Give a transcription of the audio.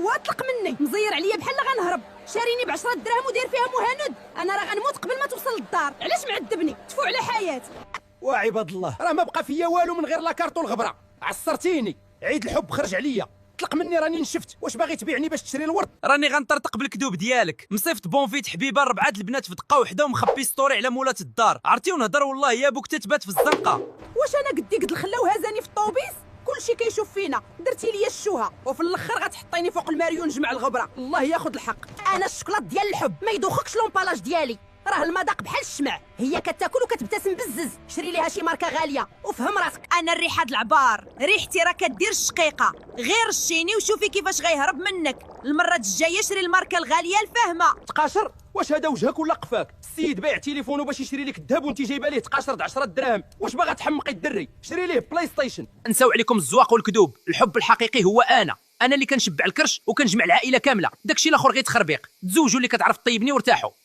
واطلق مني، مزير عليا بحال غنهرب، شاريني ب10 دراهم وداير فيها مهند. انا راه غنموت قبل ما توصل للدار. علاش معذبني؟ تفو على حياتي. وعباد الله راه ما بقى فيا والو من غير لاكارت والغبره. عصرتيني، عيد الحب خرج عليا، طلق مني راني نشفت. واش باغي تبيعني باش تشري الورد؟ راني غنطرطق بالكذوب ديالك. مصيفط بونفيت حبيبه 4 البنات في دقه وحده ومخبي ستوري على مولات الدار. عرفتي ونهضر والله يا بوك تتبات في الزنقه. واش انا قدي قد الخلا وهزاني في الطوبيس؟ كلشي كيشوف فينا، درتي ليا الشوهه وفي الاخر غتحطيني فوق الماريون نجمع الغبره. الله ياخذ الحق. انا الشكلاط ديال الحب ما يدوخكش لومبالاج ديالي، راه المذاق بحال الشمع، هي كتاكل وكتبتسم بزز. شري ليها شي ماركه غاليه وفهم راسك. انا الريحه د العبار، ريحتي راه كدير الشقيقه. غير رشيني وشوفي كيفاش غيهرب منك. المره الجايه شري الماركه الغاليه الفاهمه. تقاشر؟ واش هذا وجهك ولا قفاك؟ السيد بايع تليفونه باش يشري لك الذهب وانت جايبه ليه تقاشر 10 دراهم. واش باغا تحمقي الدري؟ شري ليه بلاي ستيشن. نساو عليكم الزواق والكذوب. الحب الحقيقي هو انا اللي كنشبع الكرش وكنجمع العائله كامله. داكشي الاخر غير تخربيق. تزوجوا اللي كتعرف طيبني وارتاحوا.